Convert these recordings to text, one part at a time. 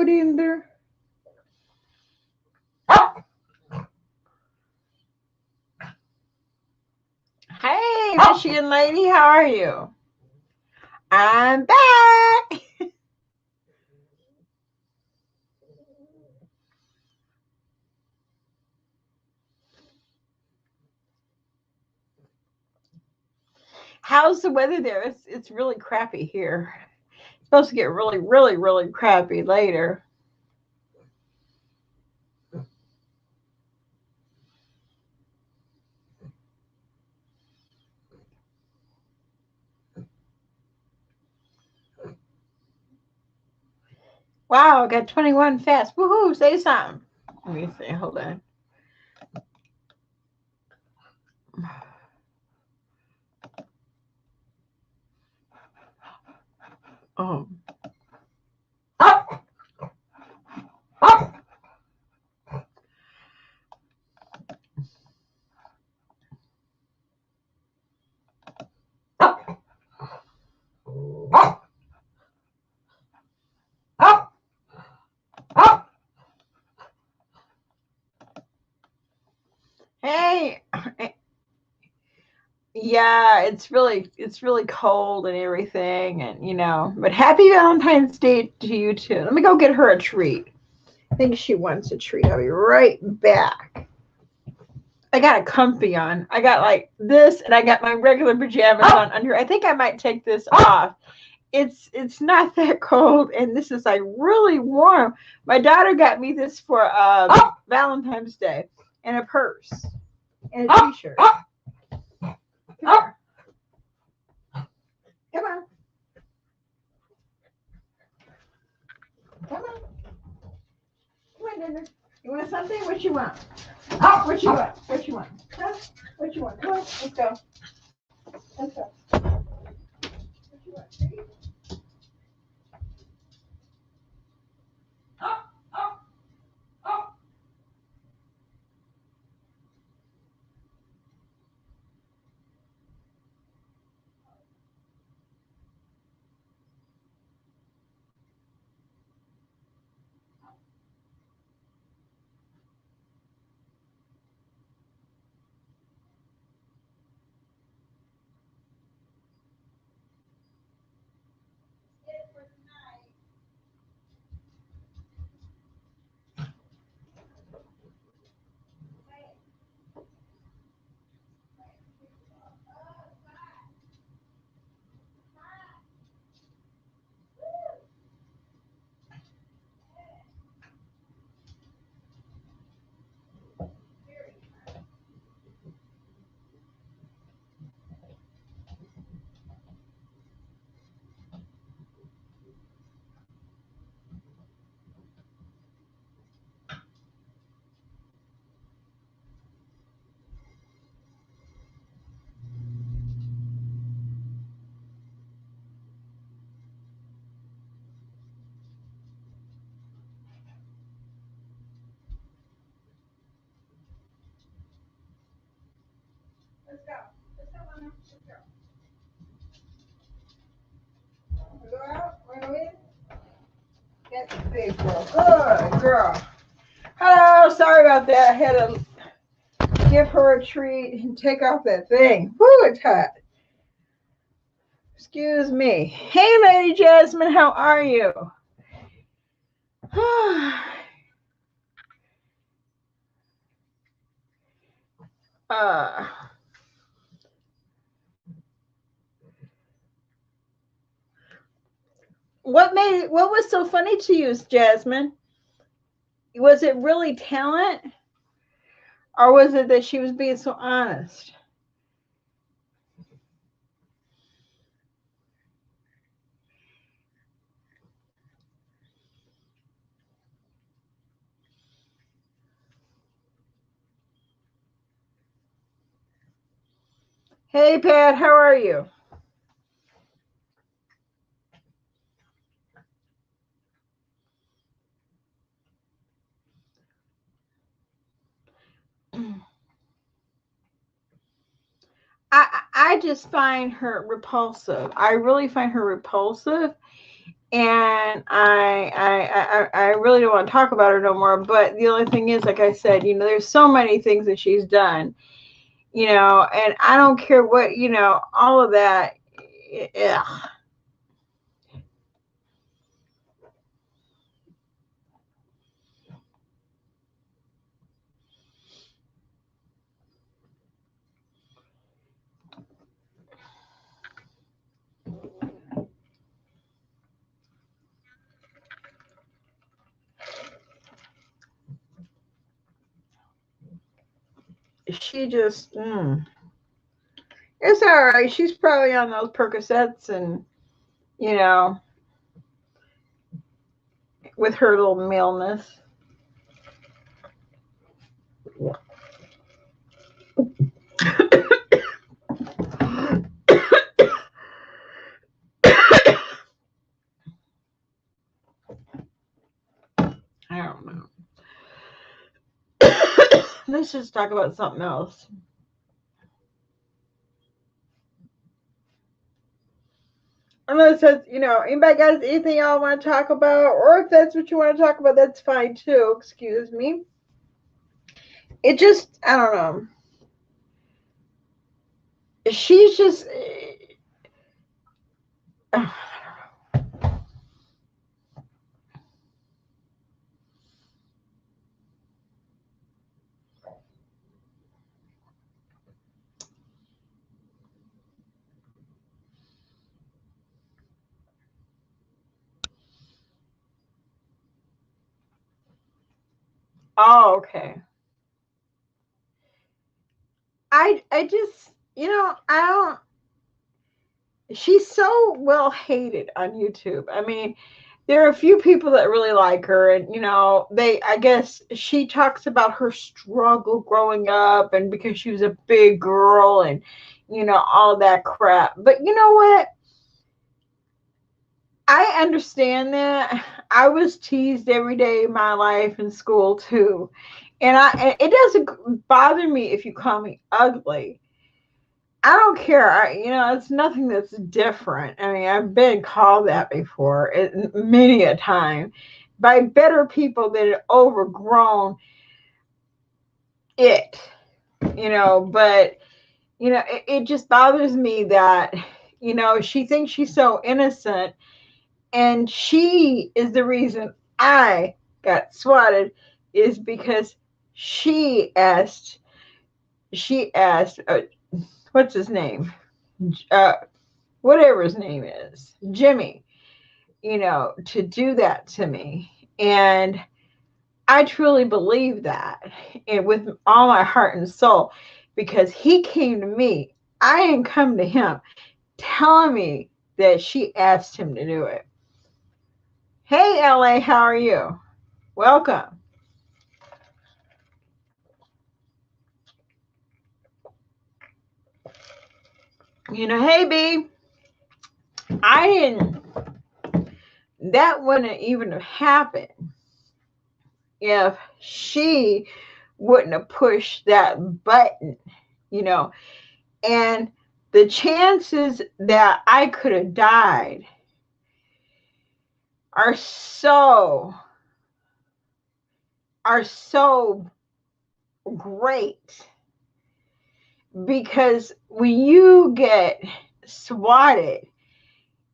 put in there? Hey, Michigan lady, how are you? I'm back. How's the weather there? It's really crappy here. It's supposed to get really, really, really crappy later. Wow, I got 21 fast. Woohoo, say something. Let me see, hold on. Oh. Hey, yeah, it's really cold and everything, and but happy Valentine's Day to you too. Let me go get her a treat. I think she wants a treat. I'll be right back. I got a comfy on. I got like this, and I got my regular pajamas on under. I think I might take this off. It's not that cold, and this is like really warm. My daughter got me this for Valentine's Day, and a purse and a t-shirt. Come here. Come on. Come on. Come on, Dinner. You want something? What you want? Oh, what you want? What you want? Huh? What you want? Come on, let's go. Let's go. What you want? Treat? Oh, oh, oh. It for tonight. Let's go. Let's go, Mama. Let's go. Wanna go out? Wanna go in? Get the big girl. Good girl. Hello. Sorry about that. I had to give her a treat and take off that thing. Whoo, it's hot. Excuse me. Hey, Lady Jasmine. How are you? uh, what was so funny to you, Jasmine? Was it really talent, or was it that she was being so honest? Hey, Pat, how are you? I just find her repulsive. I really find her repulsive. And I really don't want to talk about her no more. But the only thing is, like I said, there's so many things that she's done, and I don't care what, all of that. Yeah. She just, it's all right. She's probably on those Percocets and, you know, with her little maleness. I don't know. Let's just talk about something else. Unless that's, anybody got anything y'all want to talk about, or if that's what you want to talk about, that's fine too. Excuse me. It just, I don't know. She's just, oh, okay. I just, I don't. She's so well hated on YouTube. I mean, there are a few people that really like her, and I guess she talks about her struggle growing up, and because she was a big girl, and all that crap. But you know what? I understand that. I was teased every day of my life in school too, and it doesn't bother me if you call me ugly. I don't care. It's nothing that's different. I mean, I've been called that before, many a time, by better people that had overgrown it. But it just bothers me that she thinks she's so innocent, and she is the reason I got swatted, is because she asked. She asked. What's his name? Uh, Whatever his name is, Jimmy, to do that to me. And I truly believe that, and with all my heart and soul, because he came to me. I didn't come to him telling me that she asked him to do it. Hey, LA, how are you? Welcome. Hey, B, I didn't, that wouldn't even have happened if she wouldn't have pushed that button, you know. And the chances that I could have died are so are so great, because when you get swatted,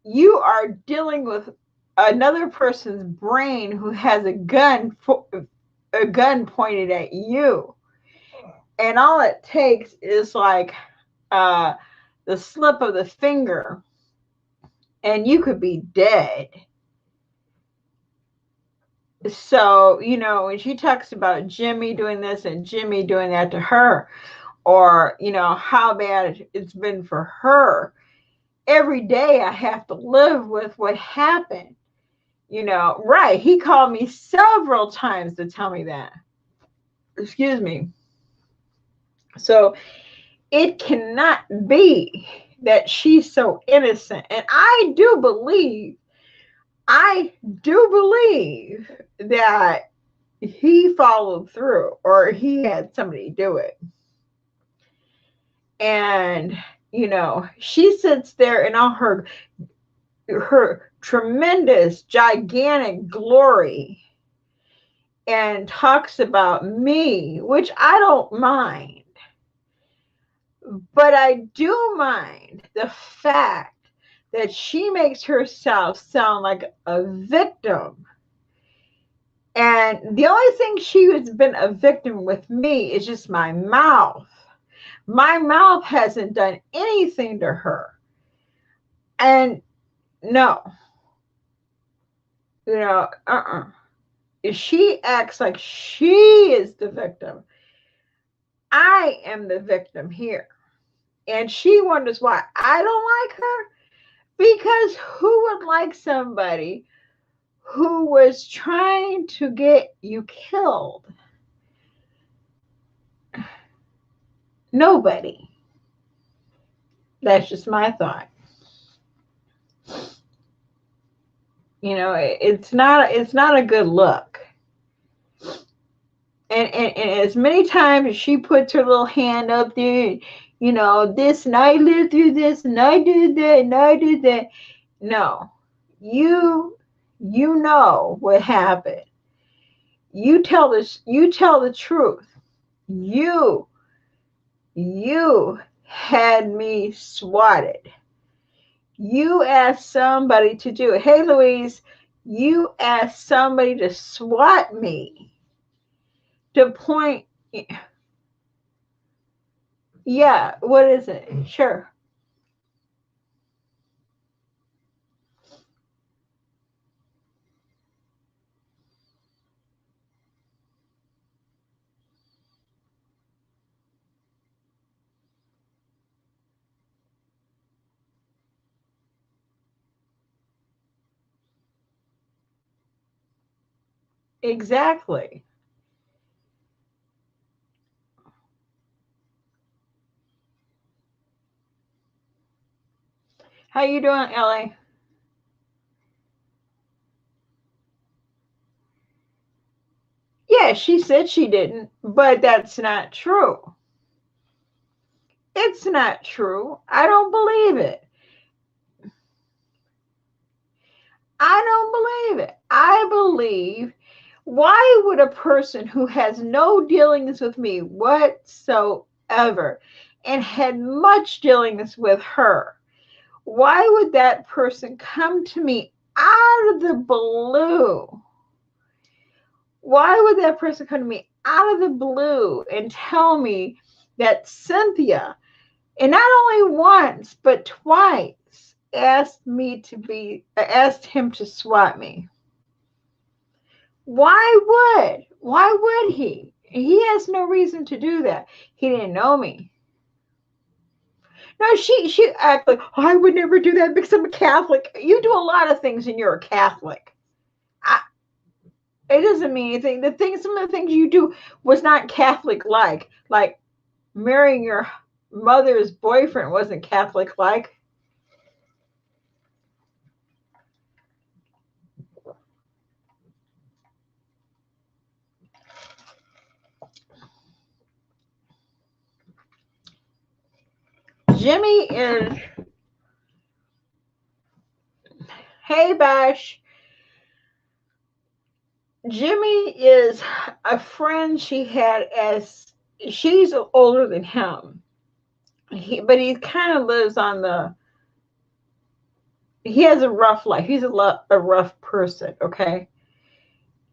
you are dealing with another person's brain who has a gun pointed at you, and all it takes is like uh, the slip of the finger, and you could be dead. So, when she talks about Jimmy doing this and Jimmy doing that to her, or, how bad it's been for her, every day I have to live with what happened. Right. He called me several times to tell me that. Excuse me. So it cannot be that she's so innocent. And I do believe that he followed through, or he had somebody do it. And, she sits there in all her her tremendous, gigantic glory and talks about me, which I don't mind. But I do mind the fact that she makes herself sound like a victim. And the only thing she has been a victim with me is just my mouth. My mouth hasn't done anything to her. And no, she acts like she is the victim. I am the victim here. And she wonders why I don't like her. Because who would like somebody who was trying to get you killed? Nobody. That's just my thought. It's not a good look. And as many times as she puts her little hand up there, this and I lived through this and I did that and I did that. No, you know what happened. You tell the truth. You had me swatted. You asked somebody to do it. Hey, Louise, you asked somebody to swat me to point. Yeah, what is it? Sure. Exactly. How you doing, Ellie? Yeah, she said she didn't, but that's not true. It's not true. I don't believe it. I don't believe it. I believe, why would a person who has no dealings with me whatsoever and had much dealings with her, why would that person come to me out of the blue? Why would that person come to me out of the blue and tell me that Cynthia, and not only once, but twice, asked him to swat me? Why would he? He has no reason to do that. He didn't know me. No, she acted like, oh, I would never do that because I'm a Catholic. You do a lot of things and you're a Catholic. It doesn't mean anything. Some of the things you do was not Catholic like marrying your mother's boyfriend wasn't Catholic like. Jimmy is, hey Bash. Jimmy is a friend she had as she's older than him. But he kind of lives on he has a rough life. He's a rough person, okay?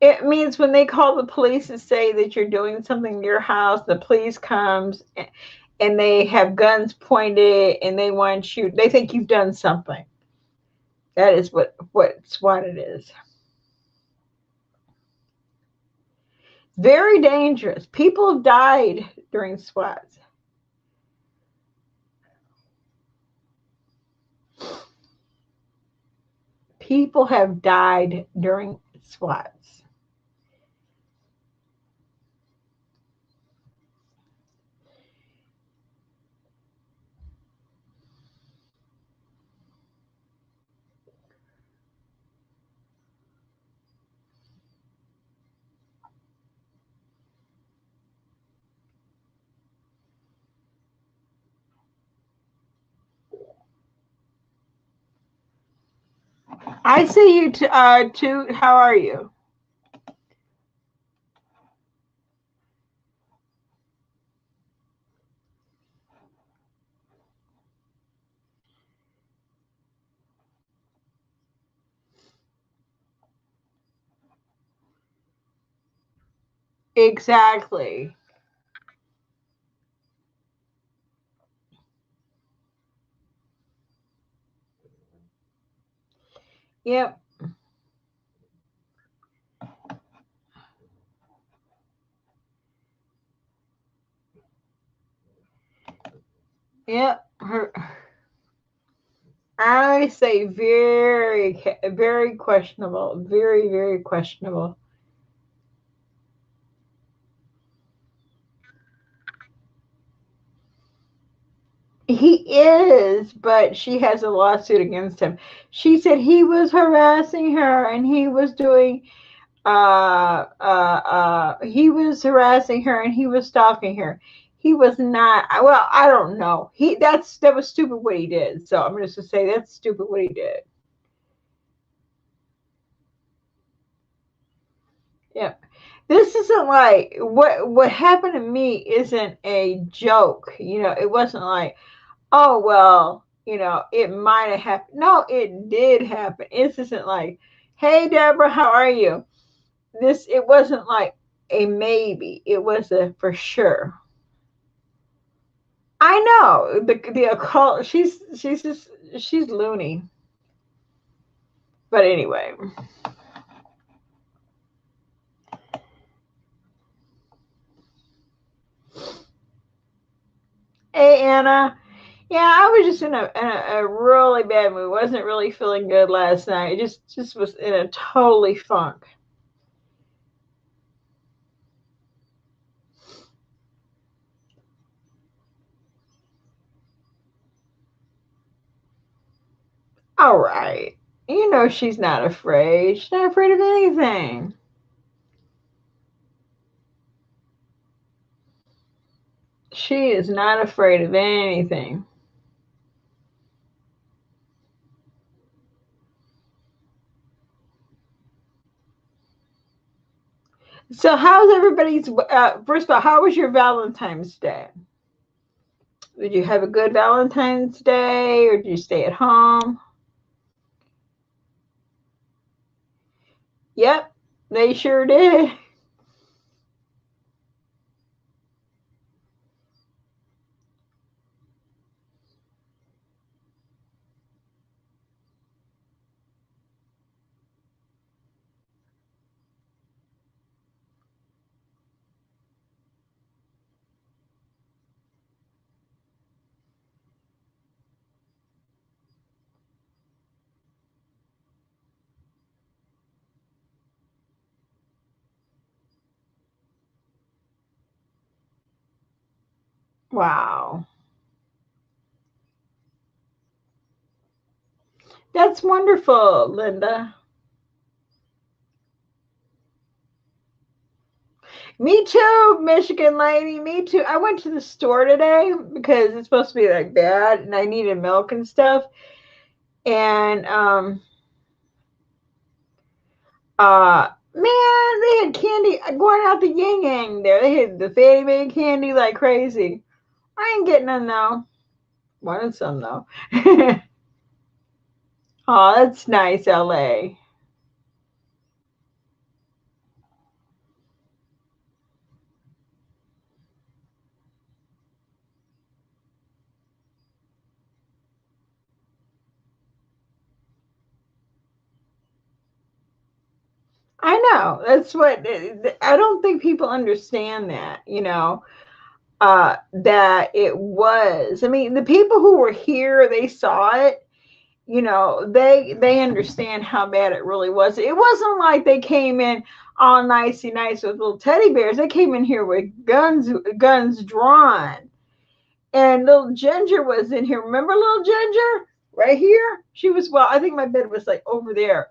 It means when they call the police and say that you're doing something in your house, the police comes and they have guns pointed and they think you've done something. That is what it is. Very dangerous. People have died during SWATs. People have died during SWATs. I see you too. How are you? Exactly. Yep. Yep. I say very questionable. Very questionable. He is, but she has a lawsuit against him. She said he was harassing her and he was doing he was harassing her and he was stalking her. He was not. Well, I don't know. That was stupid what he did. So I'm just gonna say that's stupid what he did. Yeah. This isn't like what happened to me isn't a joke. It wasn't like, oh well, it might have happened. No, it did happen. It isn't like, hey Deborah, how are you? It wasn't like a maybe. It was a for sure. I know the occult. She's loony. But anyway, hey Anna. Yeah, I was just in a really bad mood. Wasn't really feeling good last night. Just was in a totally funk. All right. She's not afraid. She's not afraid of anything. She is not afraid of anything. So, how's everybody's? First of all, how was your Valentine's Day? Did you have a good Valentine's Day, or did you stay at home? Yep, they sure did. Wow, that's wonderful, Linda. Me too, Michigan lady. Me too. I went to the store today because it's supposed to be like bad, and I needed milk and stuff. And man, they had candy going out the yin yang there. They had the Fannie Mae candy like crazy. I ain't getting none though. Wanted some though. Oh, that's nice, LA. I know. That's what I don't think people understand that, that it was. I mean, the people who were here, they saw it, they understand how bad it really was. It wasn't like they came in all nicey nice with little teddy bears. They came in here with guns drawn. And little Ginger was in here. Remember little Ginger? Right here? She was, well, I think my bed was like over there.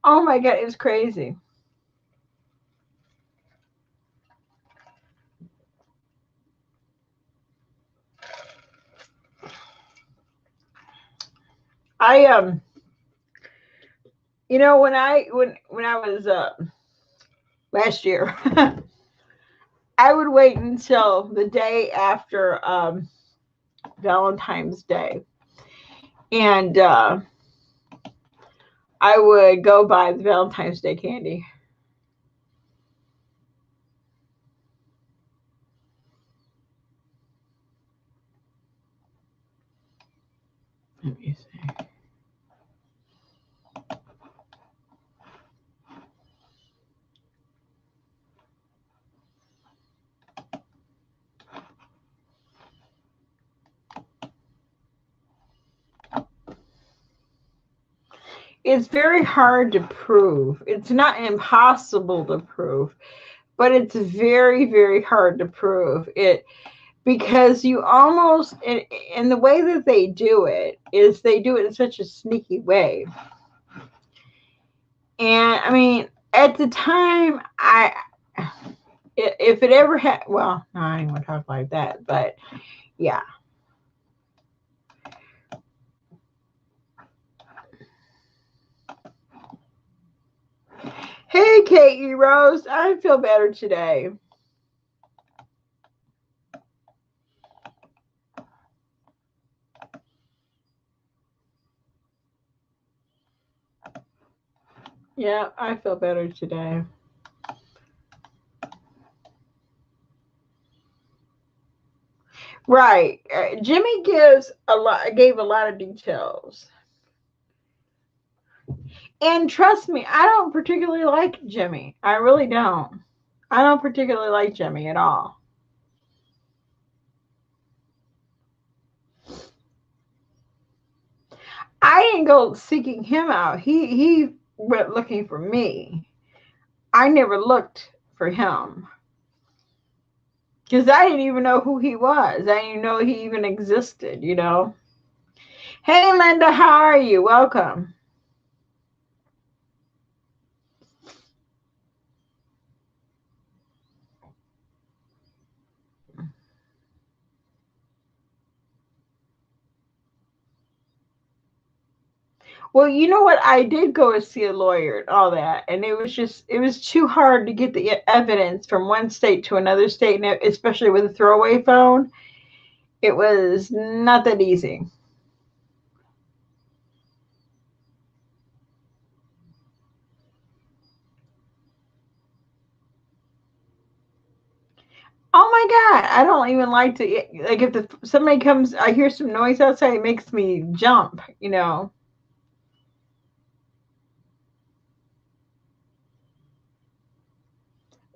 Oh my God, it was crazy. I You know, when I was last year, I would wait until the day after Valentine's Day, and I would go buy the Valentine's Day candy. Let me see. It's very hard to prove. It's not impossible to prove, but it's very, very hard to prove it because you almost, and the way that they do it is they do it in such a sneaky way. And I mean, at the time, if it ever had, well, no, I ain't gonna talk like that, but yeah. Hey, Katie Rose, I feel better today. Yeah, I feel better today. Right. Jimmy gave a lot of details. And trust me, I don't particularly like Jimmy. I really don't. I don't particularly like Jimmy at all. I didn't go seeking him out. He went looking for me. I never looked for him because I didn't even know who he was. I didn't even know he even existed. Hey, Linda, how are you? Welcome. Well, you know what? I did go to see a lawyer and all that, and it was too hard to get the evidence from one state to another state, and especially with a throwaway phone. It was not that easy. Oh my God, I don't even like to, like, if somebody comes, I hear some noise outside, it makes me jump.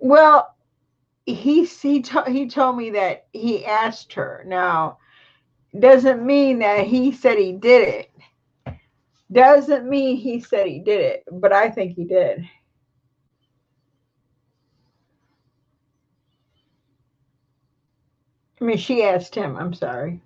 Well, he told me that he asked her. Now, doesn't mean that he said he did it. Doesn't mean he said he did it, but I think he did. I mean, she asked him. I'm sorry.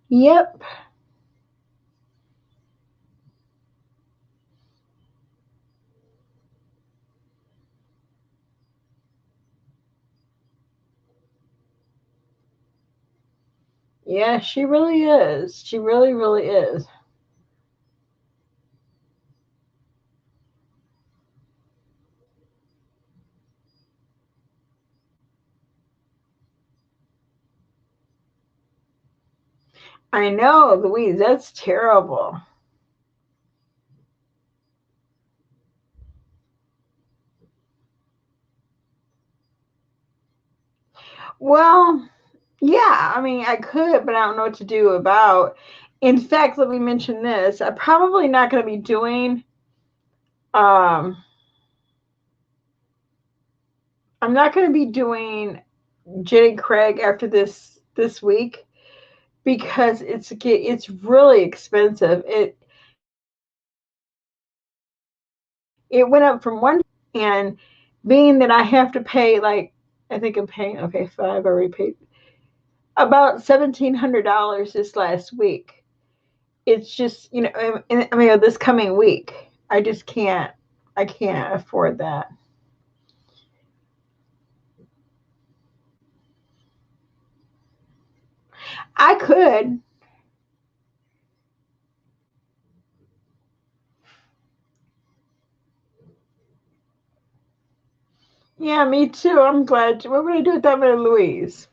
Yep. Yeah, she really is. She really, really is. I know, Louise, that's terrible. Well, yeah, I mean, I could, but I don't know what to do about. In fact, let me mention this. I'm probably not going to be doing um I'm not going to be doing Jenny Craig after this week because it's really expensive. It went up from one, and being that I have to pay like I think I'm paying, okay, 5, I already paid about $1,700 this last week. It's just, I mean, this coming week, I just can't, I can't afford that. I could. Yeah, me too. I'm glad. What would I do with that with Louise?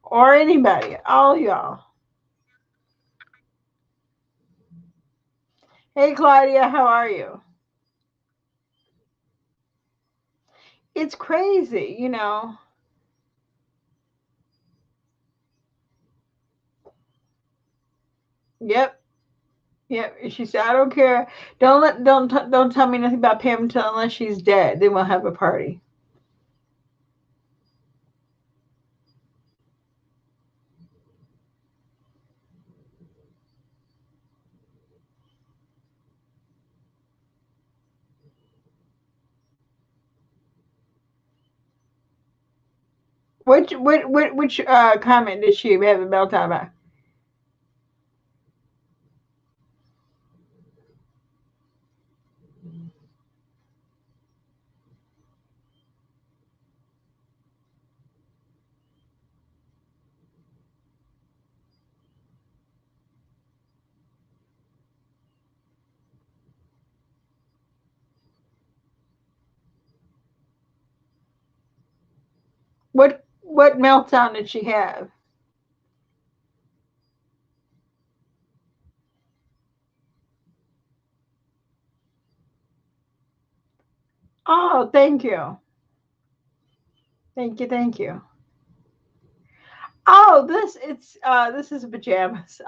Or anybody, all y'all. Hey, Claudia, how are you? It's crazy, you know. Yep, yep. She said, "I don't care. Don't tell me nothing about Pam until unless she's dead. Then we'll have a party." Which comment did she have a meltdown about? What meltdown did she have? Oh, thank you, thank you. Oh, this is pajamas.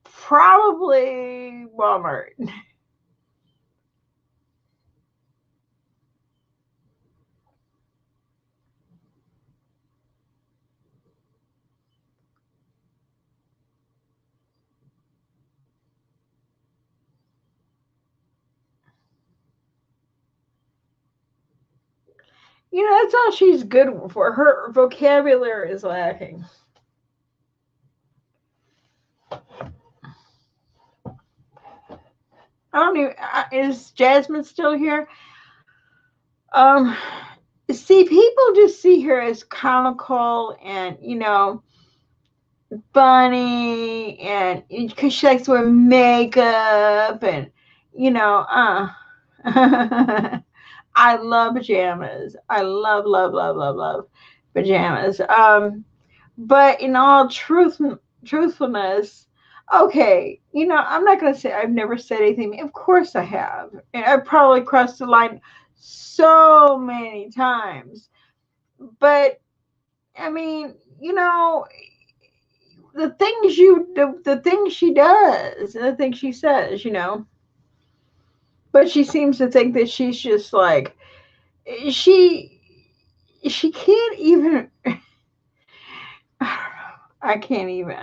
Probably Walmart. That's all she's good for. Her vocabulary is lacking. I don't even. Is Jasmine still here? Um, See, people just see her as comical and funny, and because she likes to wear makeup and you know, uh. I love pajamas. I love pajamas. But in all truthfulness, okay, I'm not going to say I've never said anything. Of course I have. And I've probably crossed the line so many times. But I mean, the things she does and the things she says. But she seems to think that she's just like she she can't even I can't even.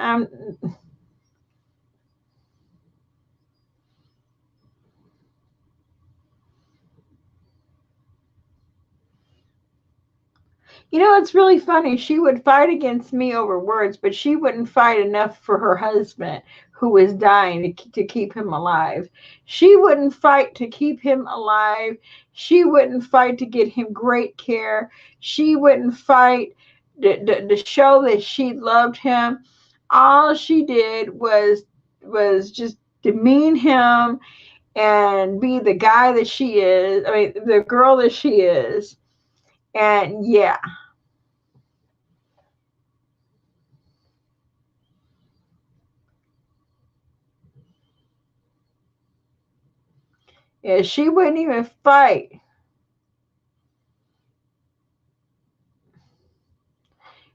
It's really funny. She would fight against me over words, but she wouldn't fight enough for her husband who was dying to keep him alive. She wouldn't fight to keep him alive. She wouldn't fight to get him great care. She wouldn't fight to show that she loved him. All she did was just demean him and be the guy that she is. I mean, the girl that she is. And yeah, yeah, she wouldn't even fight.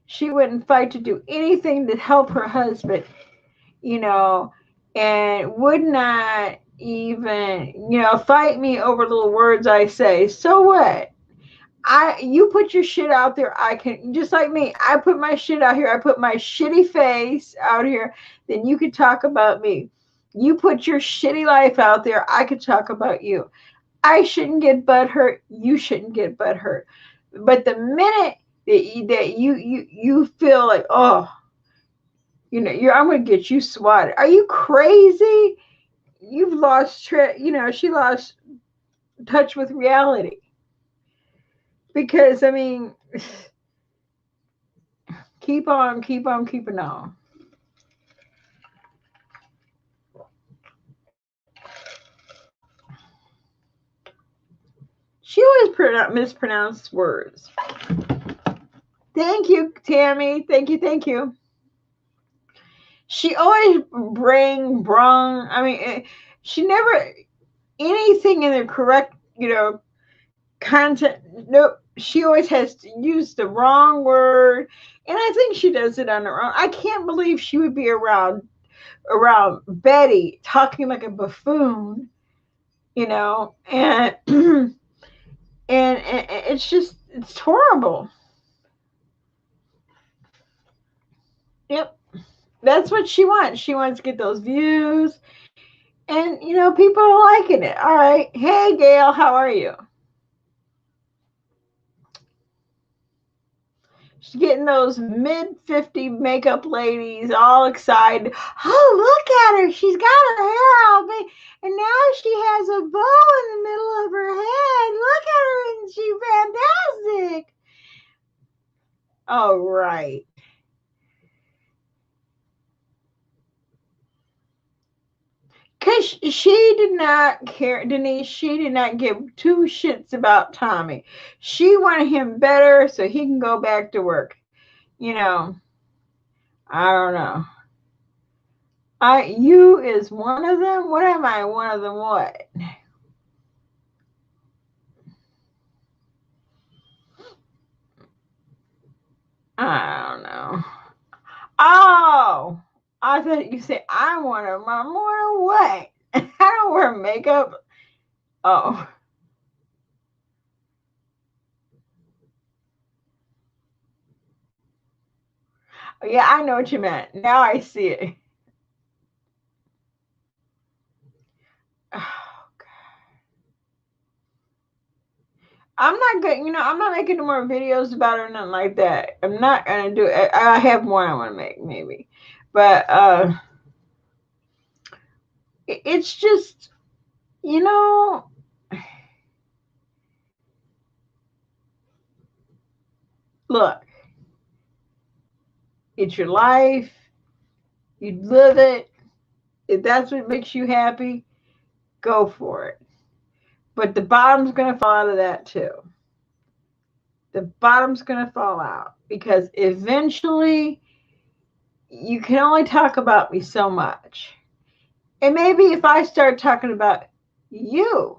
She wouldn't fight to do anything to help her husband, you know, and would not even, fight me over little words I say. So what? You put your shit out there, I can, just like me, I put my shit out here, I put my shitty face out here, then you could talk about me. You put your shitty life out there, I could talk about you. I shouldn't get butt hurt, you shouldn't get butt hurt. But the minute that you feel like, oh, I'm gonna get you swatted. Are you crazy? You've lost she lost touch with reality. Because I mean, keep on keeping on. She always mispronounces words. Thank you, Tammy. Thank you. She always brung. I mean, she never anything in the correct, content. Nope. She always has to use the wrong word, and I think she does it on her own. I can't believe she would be around Betty talking like a buffoon, and and it's horrible. Yep, that's what she wants. She wants to get those views, and people are liking it. All right, hey Gail, how are you? She's getting those mid-50 makeup ladies all excited. Oh, look at her. She's got her hair all big. And now she has a bow in the middle of her head. Look at her, and she's fantastic. Oh, right. Because she did not care, Denise, she did not give two shits about Tommy. She wanted him better so he can go back to work. I don't know. You is one of them? What am I? One of them what? I don't know. Oh, I thought you said I want them. I'm more what? I don't wear makeup. Oh, yeah, I know what you meant. Now I see it. I'm not good. I'm not making no more videos about it or nothing like that. I'm not gonna do it. I have one I want to make maybe, but it's just you know, look, it's your life. You live it. If that's what makes you happy, go for it. But the bottom's gonna fall out of that too. The bottom's gonna fall out because eventually you can only talk about me so much. And maybe if I start talking about you,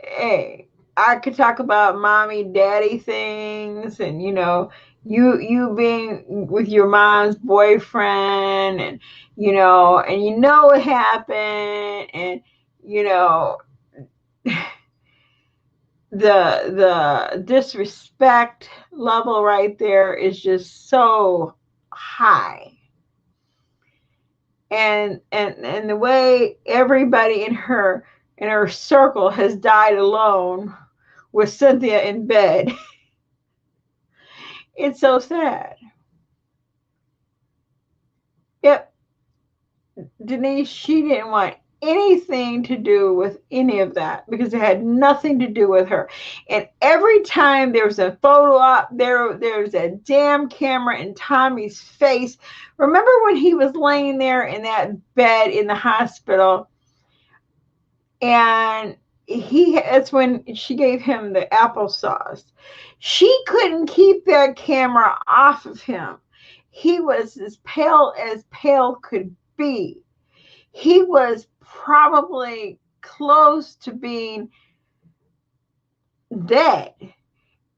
hey, I could talk about mommy, daddy things, and you being with your mom's boyfriend, and what happened, and you know the disrespect level right there is just so high. And the way everybody in her circle has died alone with Cynthia in bed. It's so sad. Yep, Denise, she didn't want anything to do with any of that because it had nothing to do with her. And every time there was a photo op, there's a damn camera in Tommy's face. Remember when he was laying there in that bed in the hospital, and that's when she gave him the applesauce. She couldn't keep that camera off of him. He was as pale could be. He was probably close to being dead.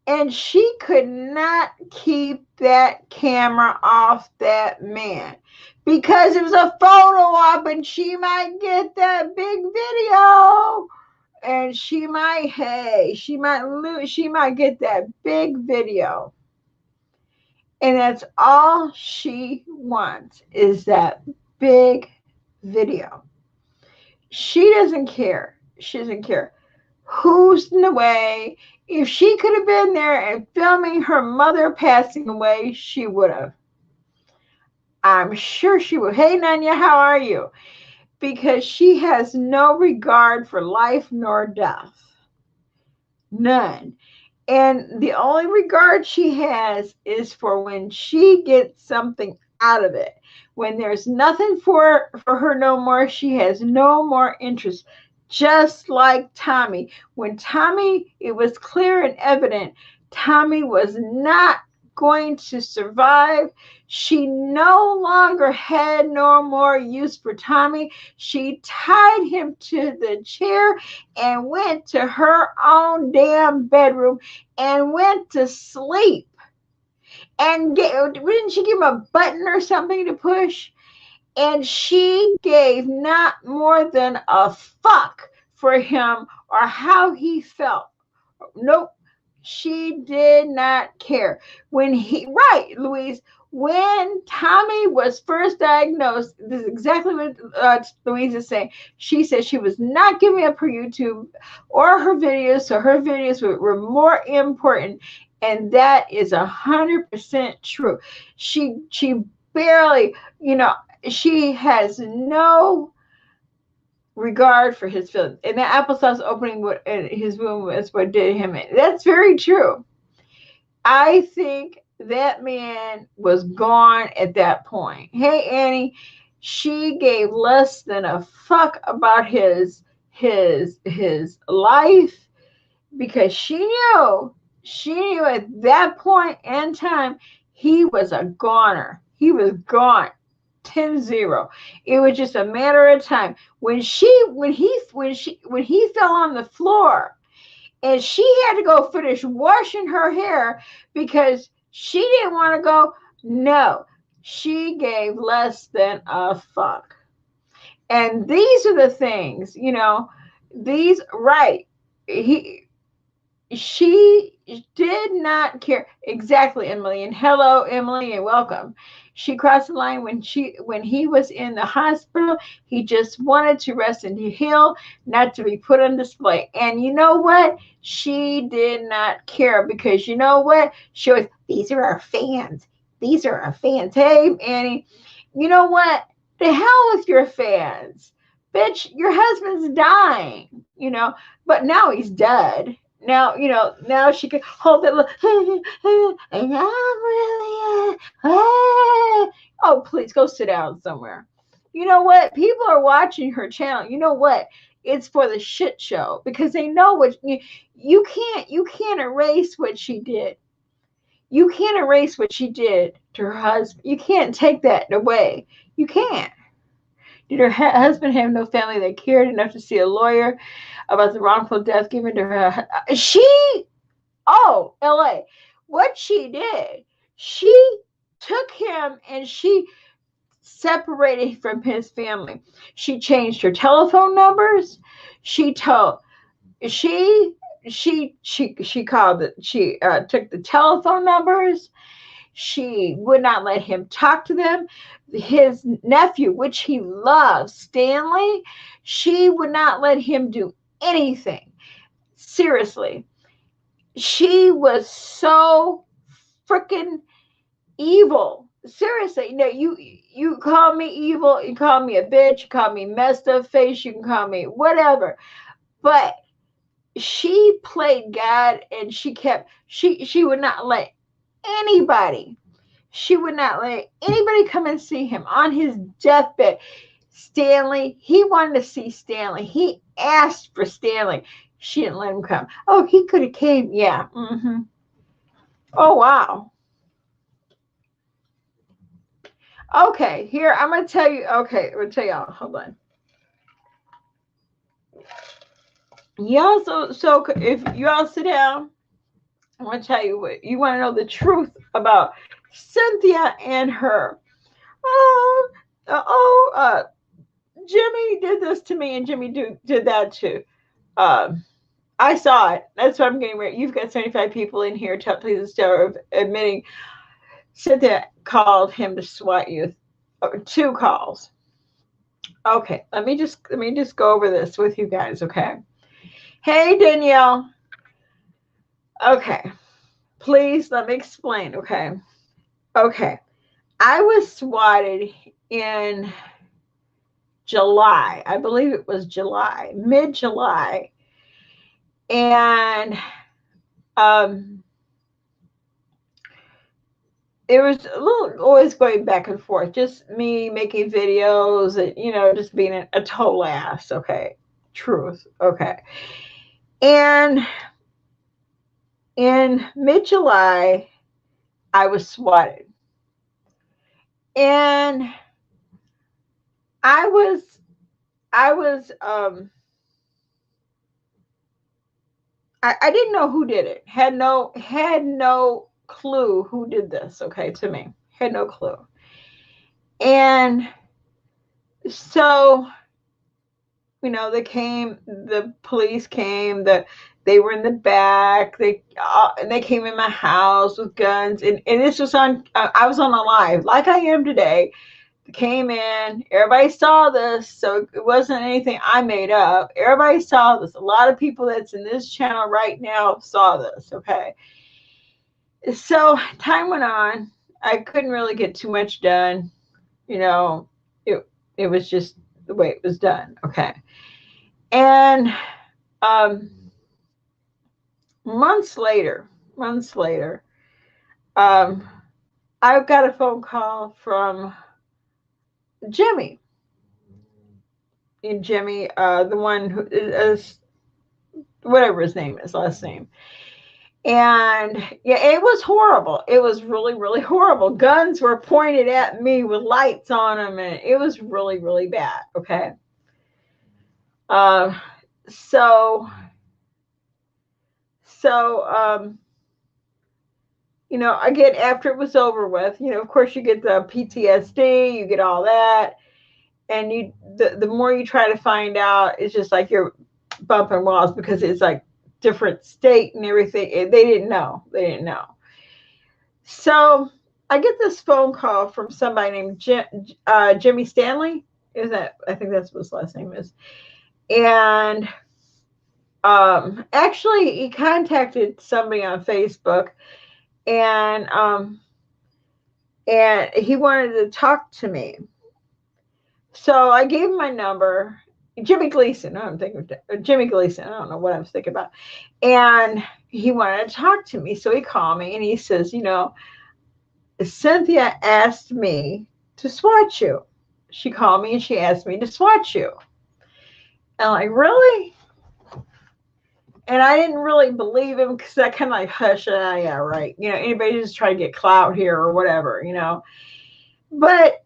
And she could not keep that camera off that man because it was a photo op and she might get that big video, and she might get that big video. And that's all she wants is that big video. She doesn't care. She doesn't care who's in the way. If she could have been there and filming her mother passing away, she would have. I'm sure she would. Hey, Nanya, how are you? Because she has no regard for life nor death. None. And the only regard she has is for when she gets something out of it. When there's nothing for her no more, she has no more interest. Just like Tommy. When Tommy, it was clear and evident, Tommy was not going to survive. She no longer had no more use for Tommy. She tied him to the chair and went to her own damn bedroom and went to sleep. And didn't she give him a button or something to push? And she gave not more than a fuck for him or how he felt. Nope. She did not care. Right, Louise, when Tommy was first diagnosed, this is exactly what Louise is saying. She said she was not giving up her YouTube or her videos, so her videos were more important. And that is 100% true. She barely, she has no regard for his feelings. And the applesauce opening in his womb was what did him in. That's very true. I think that man was gone at that point. Hey, Annie, she gave less than a fuck about his life because she knew at that point in time he was a goner. He was gone. 10-0. It was just a matter of time. When he fell on the floor and she had to go finish washing her hair because she didn't want to go, no, she gave less than a fuck. And these are the things, right. She did not care. Exactly, Emily. And hello, Emily, and welcome. She crossed the line when he was in the hospital. He just wanted to rest and heal, not to be put on display. And you know what? She did not care because you know what? She was, these are our fans. These are our fans. Hey, Annie, you know what? The hell with your fans. Bitch, your husband's dying, but now he's dead. Now, now she can hold it. And I'm really, oh, please go sit down somewhere. You know what? People are watching her channel. You know what? It's for the shit show because they know what you can't erase what she did. You can't erase what she did to her husband. You can't take that away. You can't. Did her husband have no family that cared enough to see a lawyer about the wrongful death given to her? LA. What she did, she took him and she separated from his family. She changed her telephone numbers. She took the telephone numbers. She would not let him talk to them. His nephew, which he loves, Stanley, she would not let him do anything. Seriously. She was so freaking evil. Seriously. No, you call me evil, you call me a bitch, you call me messed up face, you can call me whatever. But she played God and she would not let anybody come and see him on his deathbed. Stanley, he wanted to see Stanley. He asked for Stanley. She didn't let him come. Oh, he could have came. Yeah. Mm-hmm. Oh, wow. Okay, here, I'm going to tell you. Okay, I'm going to tell y'all. Hold on. Yeah, so if you all sit down, I want to tell you what you want to know the truth about Cynthia and her. Jimmy did this to me, and Jimmy did that too. I saw it. That's what I'm getting ready. You've got 75 people in here. Please start admitting Cynthia called him to SWAT you. 2 calls. Okay, let me just go over this with you guys. Okay. Hey, Danielle. Okay. Please let me explain. Okay. Okay. I was swatted in July. I believe it was July, mid-July. And um, it was a little always going back and forth, just me making videos and, just being a total ass. Okay. Truth. Okay. And in mid-July, I was swatted. And I was, I was, I didn't know who did it. Had no clue who did this, okay, to me. Had no clue. And so, the police came, they were in the back, and they came in my house with guns, and this was I was on a live, like I am today. Came in, everybody saw this, so it wasn't anything I made up. Everybody saw this. A lot of people that's in this channel right now saw this, okay? So time went on. I couldn't really get too much done. You know, it it was just the way it was done, okay? And um months later, um I got a phone call from Jimmy. And Jimmy, the one who is whatever his name is, last name. And yeah, it was horrible. It was really, really horrible. Guns were pointed at me with lights on them, and it was really, really bad. Okay. Uh, so, so, again, after it was over with, of course, you get the PTSD, you get all that, and the more you try to find out, it's just like you're bumping walls because it's like different state and everything. They didn't know. They didn't know. So I get this phone call from somebody named Jimmy Stanley. Is that? I think that's what his last name is. And actually, he contacted somebody on Facebook, and he wanted to talk to me. So I gave him my number. Jimmy Gleason. I'm thinking of Jimmy Gleason. I don't know what I was thinking about. And he wanted to talk to me. So he called me and he says, Cynthia asked me to swatch you. She called me and she asked me to swatch you. And I'm like, really? And I didn't really believe him because I kind of like, hush, yeah, right. Anybody just try to get clout here or whatever, But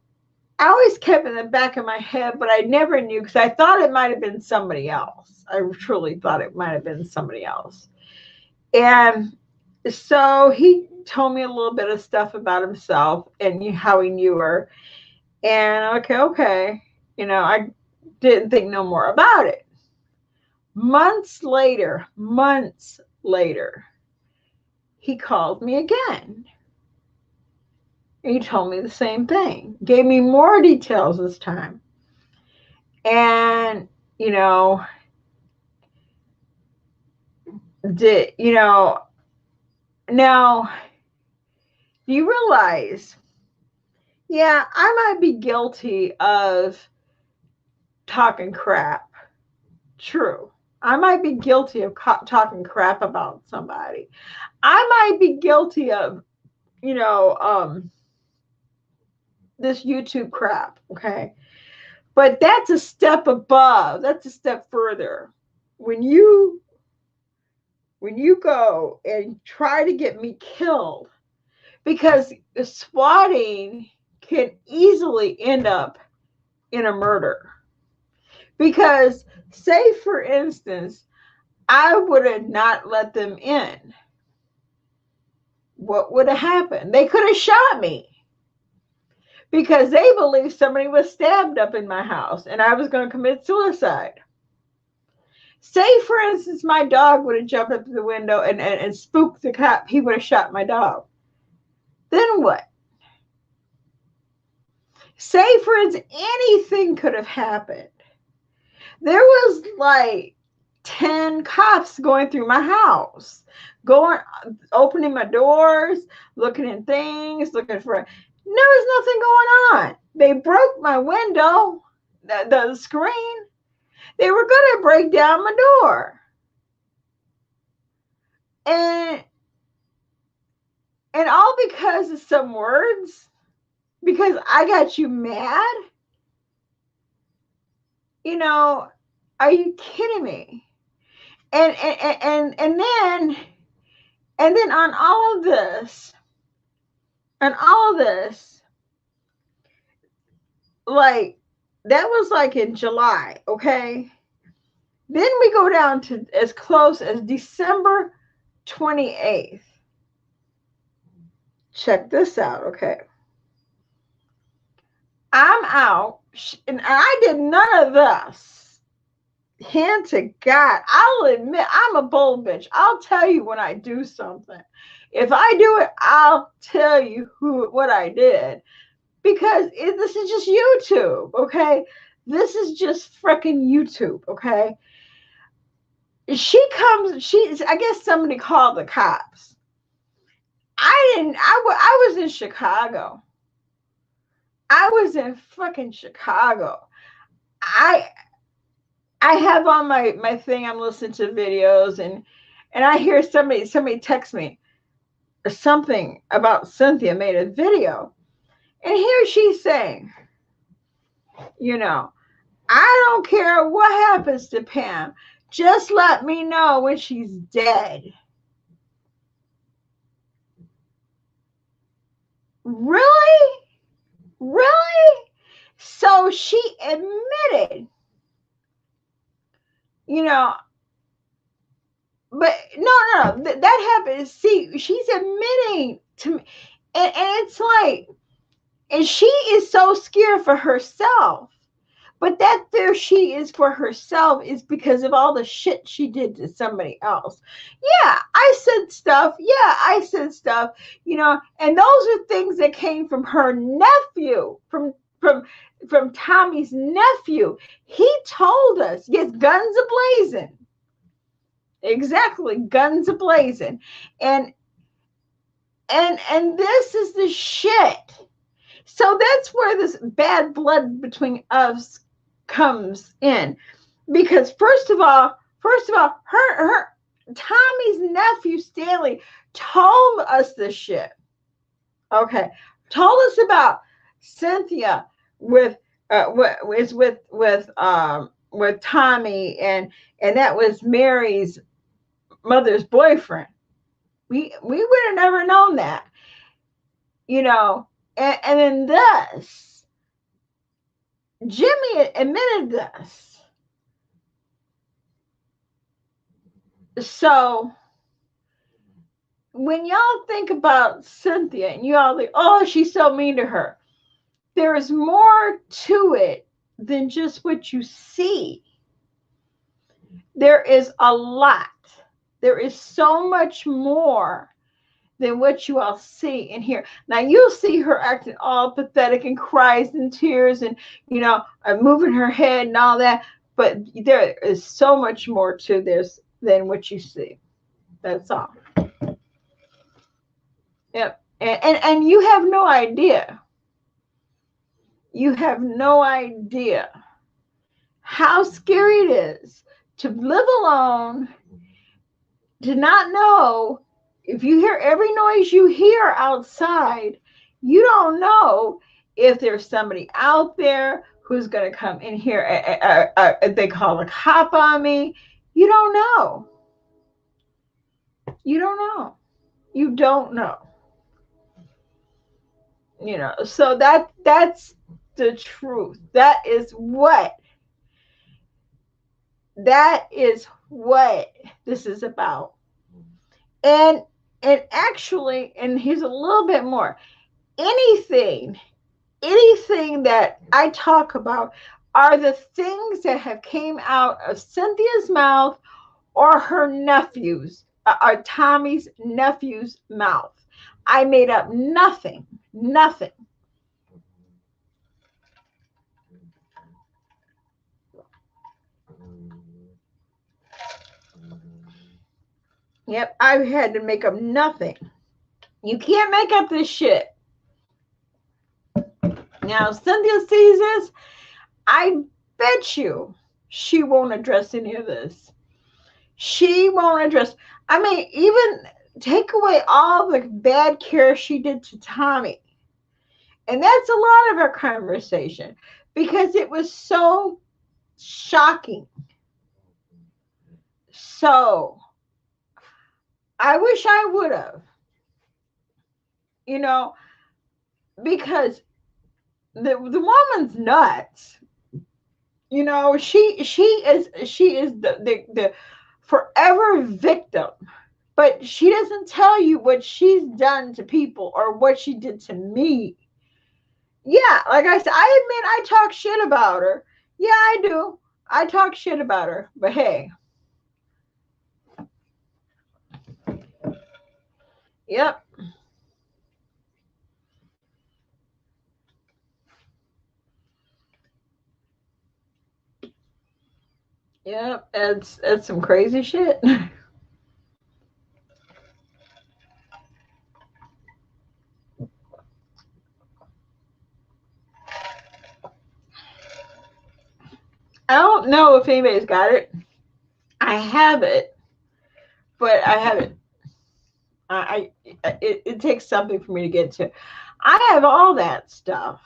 I always kept in the back of my head, but I never knew because I thought it might have been somebody else. I truly thought it might have been somebody else. And so he told me a little bit of stuff about himself and how he knew her. And okay. I didn't think no more about it. Months later, he called me again. He told me the same thing, gave me more details this time. And, now, do you realize, yeah, I might be guilty of talking crap. True. I might be guilty of talking crap about somebody. I might be guilty of, this YouTube crap, okay? But that's a step above. That's a step further. When you go and try to get me killed, because swatting can easily end up in a murder. Because, say for instance, I would have not let them in. What would have happened? They could have shot me. Because they believed somebody was stabbed up in my house and I was going to commit suicide. Say, for instance, my dog would have jumped up to the window and spooked the cop. He would have shot my dog. Then what? Say, for instance, anything could have happened. There was like 10 cops going through my house. going, opening my doors, looking in things, looking for. There was nothing going on. They broke my window, the screen. They were going to break down my door. And all because of some words, because I got you mad. You know, are you kidding me? And then on all of this, like that was like in July, okay? Then we go down to as close as December 28th. Check this out, okay? I'm out, and I did none of this. Hand to God, I'll admit I'm a bold bitch. I'll tell you when I do something. If I do it, I'll tell you what I did. Because this is just YouTube, okay? This is just freaking YouTube, okay? I guess somebody called the cops. I was in Chicago. I was in fucking Chicago. I have on my thing, I'm listening to videos, and I hear somebody text me or something about Cynthia made a video. And here she's saying, you know, I don't care what happens to Pam. Just let me know when she's dead. Really? Really? So she admitted, you know, but no, that happened. See, she's admitting to me, and it's like, and she is so scared for herself. But that fear she is for herself is because of all the shit she did to somebody else. Yeah, I said stuff. You know, and those are things that came from her nephew, from Tommy's nephew. He told us, yes, guns a-blazing. Exactly, guns a-blazing. And this is the shit. So that's where this bad blood between us comes in, because first of all, her Tommy's nephew Stanley told us this shit. Okay, told us about Cynthia with Tommy, and that was Mary's mother's boyfriend. We would have never known that, you know. And in this, Jimmy admitted this. So when y'all think about Cynthia and you all think, oh, she's so mean to her, there is more to it than just what you see. There is a lot. There is so much more than what you all see and hear. Now you'll see her acting all pathetic and cries in tears and, you know, moving her head and all that. But there is so much more to this than what you see. That's all. Yep. And you have no idea. You have no idea how scary it is to live alone, to not know if you hear every noise you hear outside, you don't know if there's somebody out there who's going to come in here. They call a cop on me. You don't know. You don't know. You don't know. You know, so that's the truth. That is what this is about. And actually, and here's a little bit more. Anything that I talk about are the things that have came out of Cynthia's mouth or her nephew's, or Tommy's nephew's mouth. I made up nothing. Yep, I've had to make up nothing. You can't make up this shit. Now, Cynthia sees this. I bet you she won't address any of this. She won't address. I mean, even take away all the bad care she did to Tommy. And that's a lot of our conversation because it was so shocking. So I wish I would have, because the woman's nuts. She is the forever victim, but she doesn't tell you what she's done to people or what she did to me. Yeah, like I said, I admit I talk shit about her. Yeah, I do. I talk shit about her, but hey. Yep. Yep. It's some crazy shit. I don't know if anybody's got it. I have it, but I haven't. It takes something for me to get to. I have all that stuff.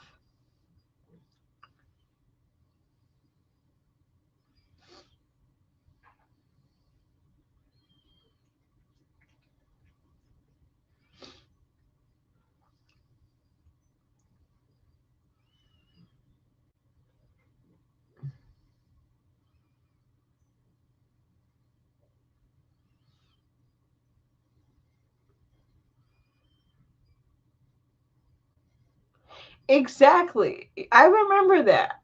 Exactly. I remember that.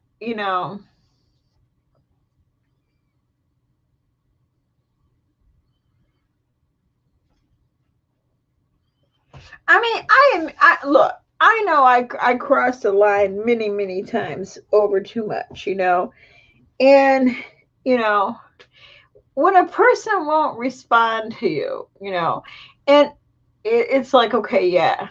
I mean, I look, I know I crossed the line many, many times over too much. And, you know, when a person won't respond to you, and it's like, okay, yeah.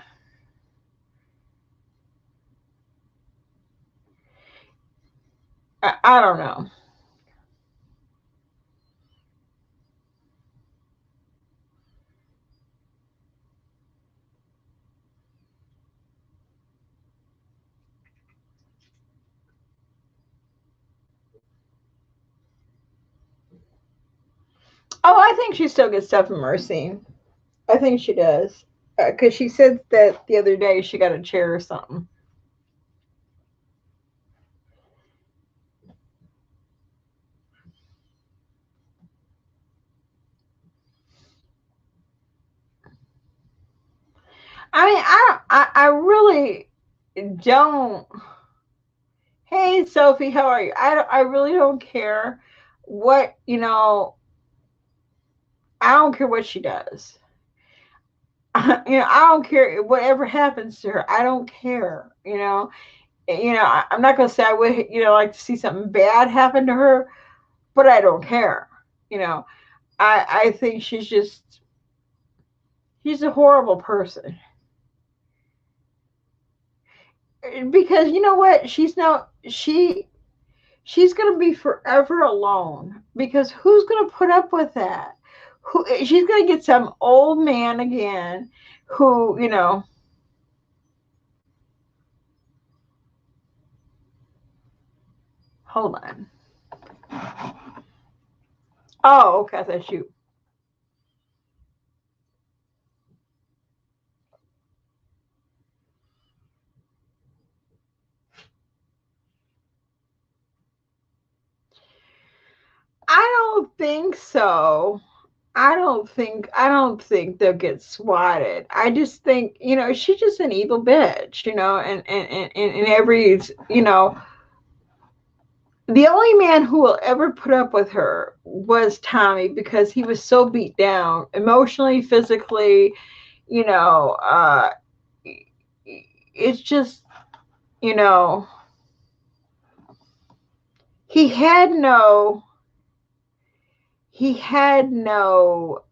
I don't know. Oh, I think she still gets stuff from Mercy. I think she does. Because she said that the other day she got a chair or something. I mean, I really don't. Hey, Sophie, how are you? I really don't care what. I don't care what she does. I don't care whatever happens to her. I don't care. I'm not gonna say I would, like to see something bad happen to her, but I don't care. You know, I think she's a horrible person because you know what? She's gonna be forever alone because who's gonna put up with that? She's gonna get some old man again who. Hold on. Oh, okay. I thought you. I don't think so. I don't think they'll get swatted. I just think, she's just an evil bitch, and every, the only man who will ever put up with her was Tommy because he was so beat down emotionally, physically, you know, uh it's just, you know, he had no he had no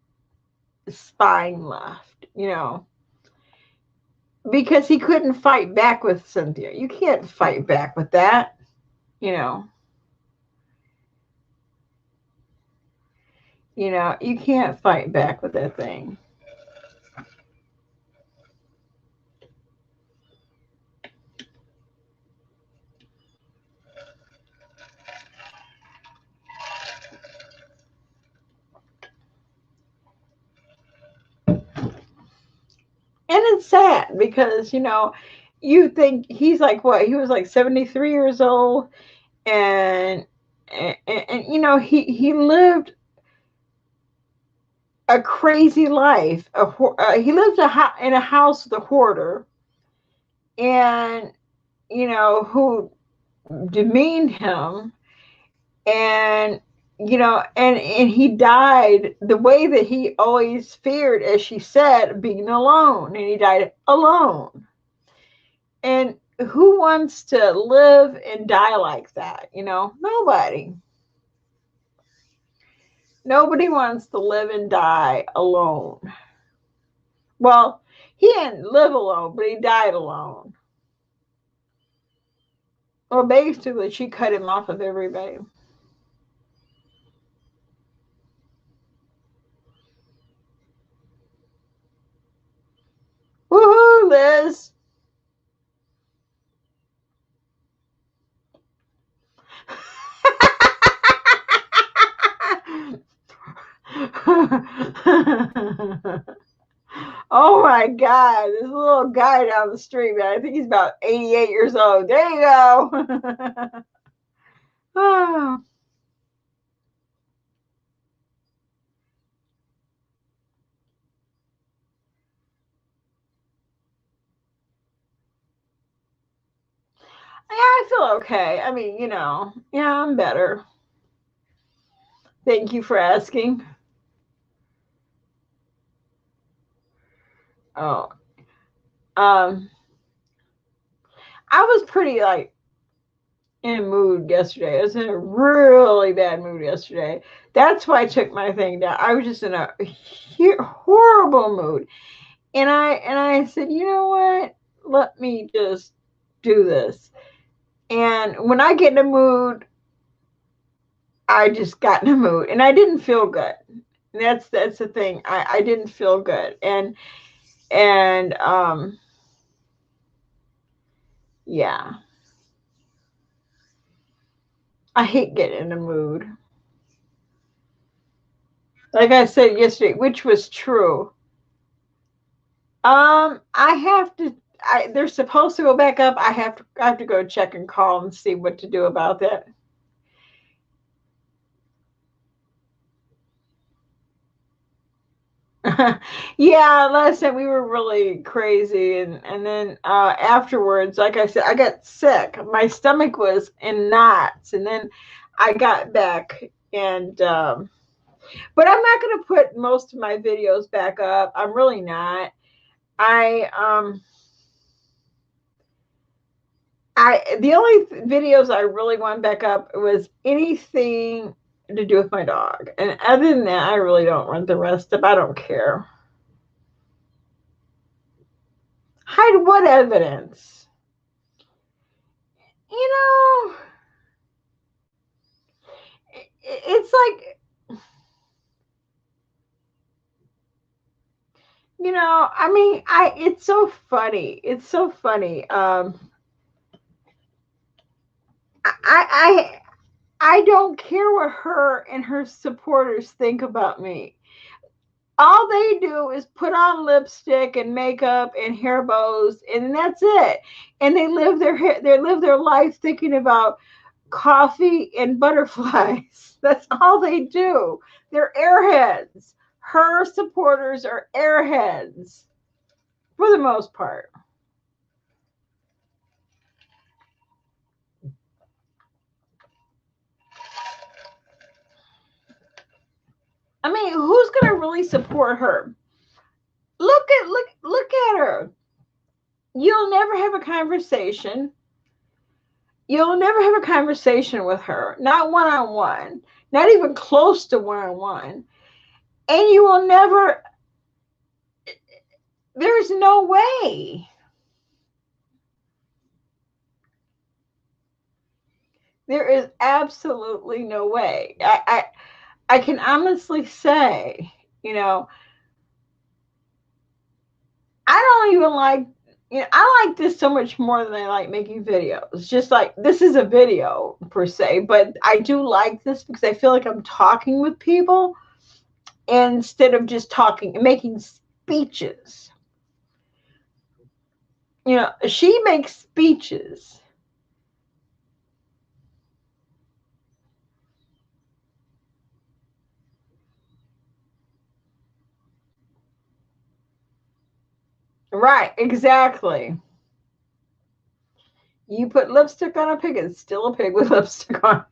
spine left, you know, because he couldn't fight back with Cynthia. You can't fight back with that, you know. You know, you can't fight back with that thing. And it's sad because, you know, you think he's like what? He was like 73 years old, and and you know, he lived a crazy life. He lived in a house with a hoarder, and you know, who demeaned him, and you know, and he died the way that he always feared, as she said, being alone, and he died alone. And who wants to live and die like that? You know, nobody wants to live and die alone. Well, he didn't live alone, but he died alone. Well, basically, she cut him off of everybody. Woohoo, Liz! Oh my God, this little guy down the street, man. I think he's about 88 years old. There you go. Oh, yeah, I feel okay. I mean, you know, yeah, I'm better. Thank you for asking. Oh, um, I was pretty like in a mood yesterday. I was in a really bad mood yesterday. That's why I took my thing down. I was just in a horrible mood. And I said, you know what? Let me just do this. And when I get in a mood, I just got in a mood, and I didn't feel good. That's the thing. I didn't feel good, and yeah, I hate getting in a mood. Like I said yesterday, which was true. I have to. They're supposed to go back up. I have to go check and call and see what to do about that. Yeah, last time we were really crazy, and then afterwards, like I said, I got sick. My stomach was in knots, and then I got back, and but I'm not going to put most of my videos back up. I'm really not. I the only videos I really want back up was anything to do with my dog, and other than that, I really don't want the rest up. I don't care. Hide what evidence? You know, it's like, you know, I mean, it's so funny. It's so funny. I I don't care what her and her supporters think about me. All they do is put on lipstick and makeup and hair bows, and that's it. And they live their life thinking about coffee and butterflies. That's all they do. They're airheads. Her supporters are airheads for the most part. I mean, who's gonna really support her? Look at her. You'll never have a conversation. You'll never have a conversation with her. Not one on one. Not even close to one on one. And you will never. there's no way. There is absolutely no way. I can honestly say, you know, I don't even like, you know, I like this so much more than I like making videos. Just like this is a video per se, but I do like this because I feel like I'm talking with people instead of just talking and making speeches. You know, she makes speeches. Right, exactly. You put lipstick on a pig, it's still a pig with lipstick on.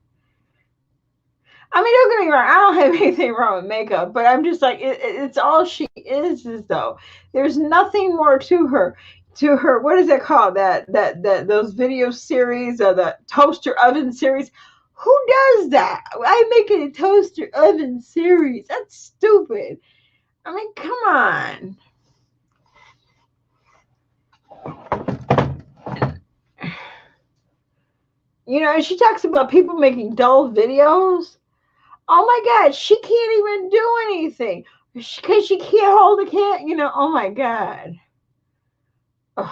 I mean, don't get me wrong. I don't have anything wrong with makeup, but I'm just like, it's all she is though. There's nothing more to her. To her, what is it called? That those video series or the toaster oven series. Who does that? I make a toaster oven series. That's stupid. I mean, come on. You know, she talks about people making dull videos. Oh my God, she can't even do anything because she can't hold a can. You know, oh my God. Ugh.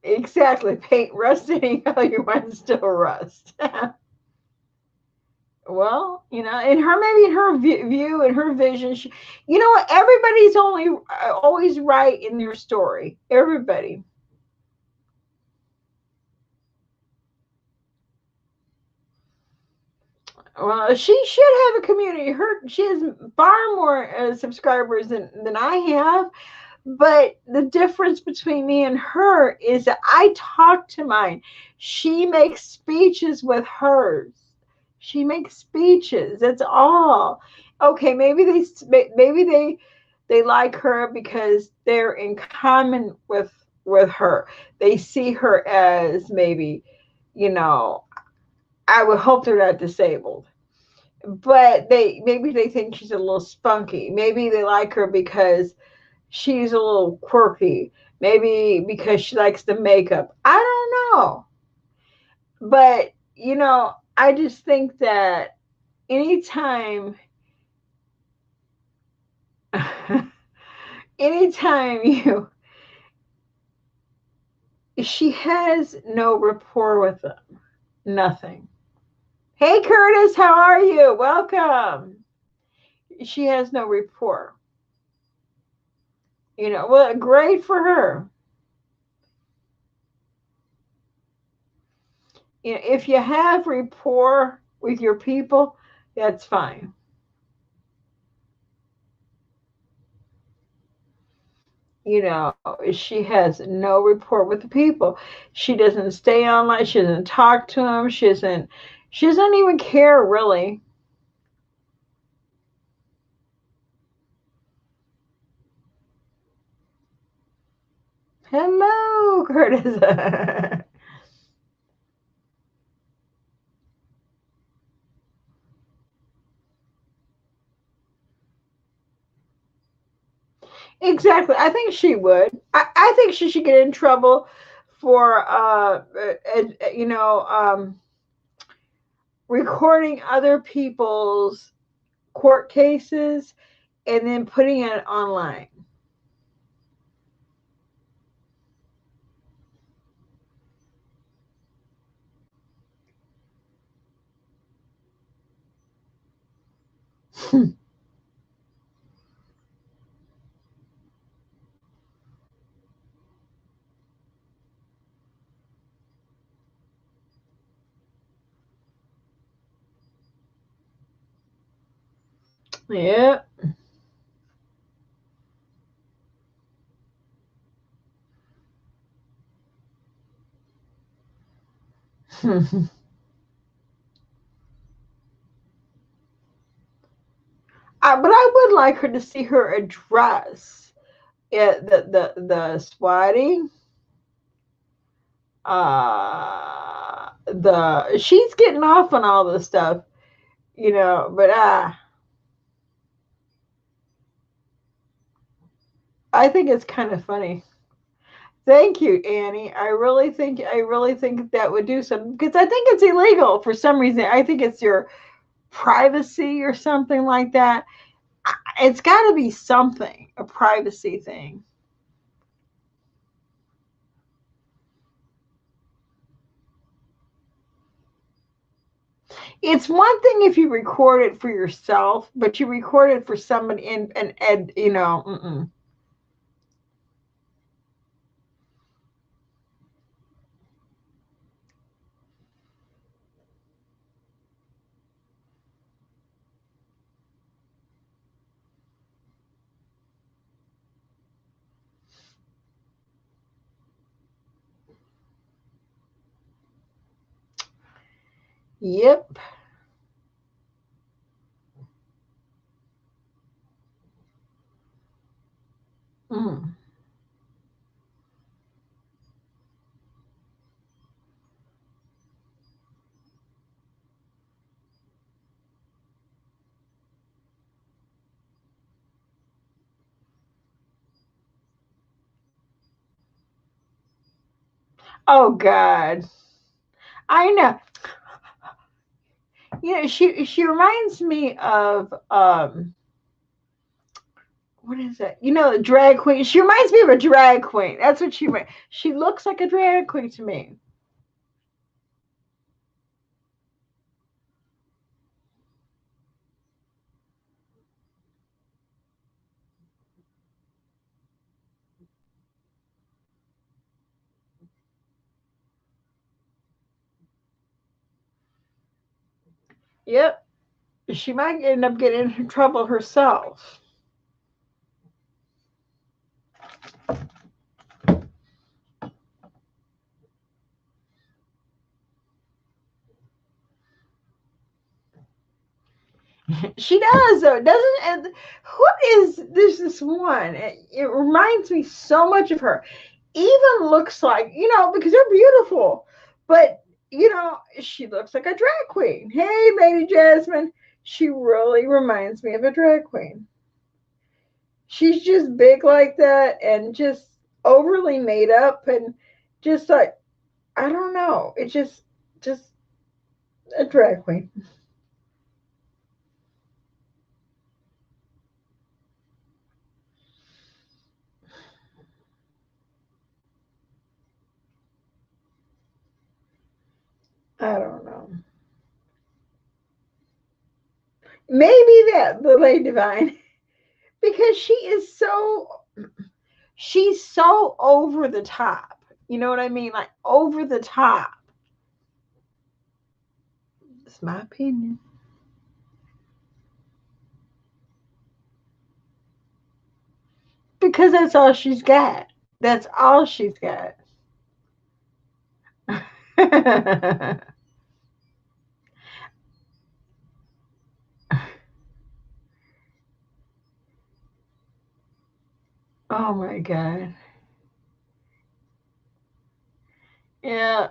Exactly. Paint rust anyhow you want to still rust. Well, you know, in her, maybe in her view and her vision, you know what? Everybody's only always right in their story. Everybody. Well, she should have a community. She has far more subscribers than I have. But the difference between me and her is that I talk to mine. She makes speeches with hers. She makes speeches. That's all. Okay, maybe they like her because they're in common with her. They see her as maybe, you know, I would hope they're not disabled. But maybe they think she's a little spunky. Maybe they like her because she's a little quirky. Maybe because she likes the makeup. I don't know. But, you know, I just think that anytime, anytime she has no rapport with them. Nothing. Hey, Curtis, how are you? Welcome. She has no rapport. You know, well, great for her. You know, if you have rapport with your people, that's fine. You know, she has no rapport with the people. She doesn't stay online. She doesn't talk to them. She doesn't even care really. Hello, Curtis. Exactly. I think she would. I think she should get in trouble for, you know, recording other people's court cases and then putting it online. Yeah. But I would like her to see her address the swatting, the she's getting off on all this stuff, but I think it's kind of funny. Thank you, Annie. I really think that would do something because I think it's illegal for some reason. I think it's your privacy or something like that. It's got to be something, a privacy thing. It's one thing if you record it for yourself, but you record it for somebody and mm-mm. Yep. Mm. Oh God. I know. She reminds me of what is it? The drag queen. She reminds me of a drag queen. That's what she looks like a drag queen to me. Yep. She might end up getting in trouble herself. She does though, doesn't and what is this one? It reminds me so much of her. Even looks like, because they're beautiful, but she looks like a drag queen. Hey, Lady Jasmine, she really reminds me of a drag queen. She's just big like that and just overly made up and just like I don't know. It's just a drag queen. I don't know. Maybe that the Lady Divine because she's so over the top. You know what I mean? Like over the top. It's my opinion. Because that's all she's got. That's all she's got. Oh my God. Yeah.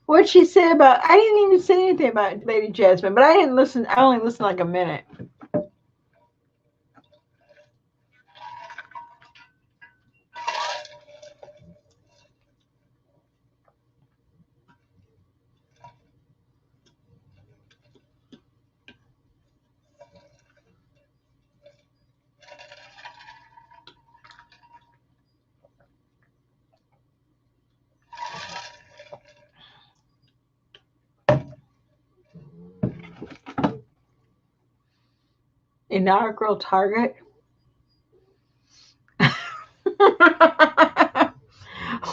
What'd she say about? I didn't even say anything about Lady Jasmine, but I didn't listen. I only listened like a minute. Inaugural Target.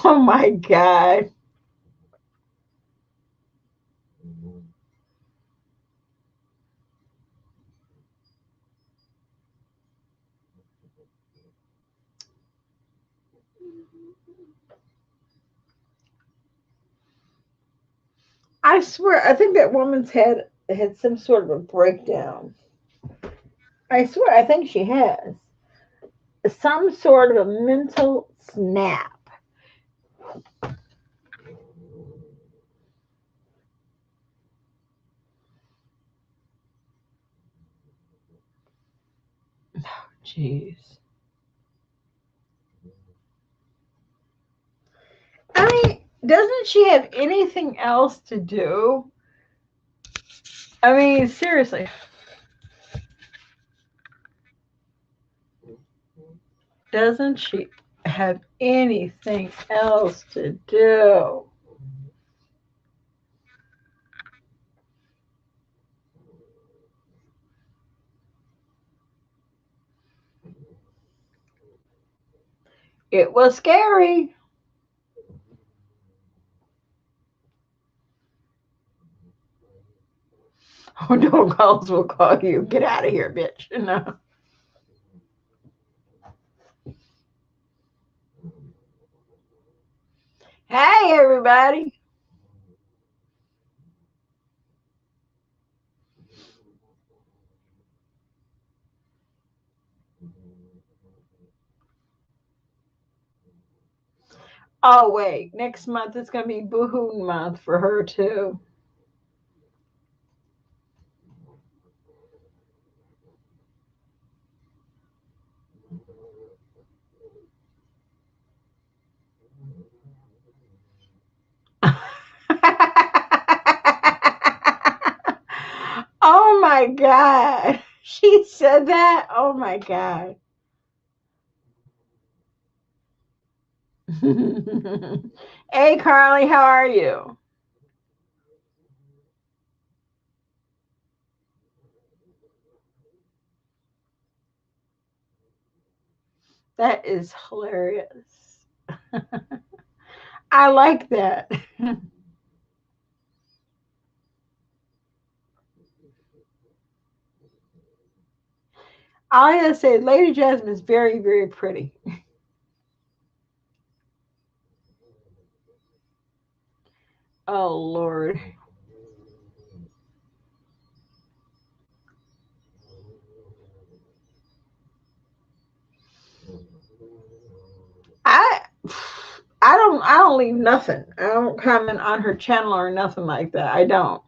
Oh my God. I swear, I think that woman's head had some sort of a breakdown. I swear, I think she has some sort of a mental snap. Jeez. I mean, doesn't she have anything else to do? I mean, seriously, doesn't she have anything else to do? It was scary. Oh, no calls will call you. Get out of here, bitch. No. Hey, everybody. Oh, wait. Next month is going to be Boohoo month for her, too. Oh, my God. She said that? Oh, my God. Hey, Carly, how are you? That is hilarious. I like that. I gotta say, Lady Jasmine is very, very pretty. Oh, Lord. I I don't leave nothing. I don't comment on her channel or nothing like that. I don't.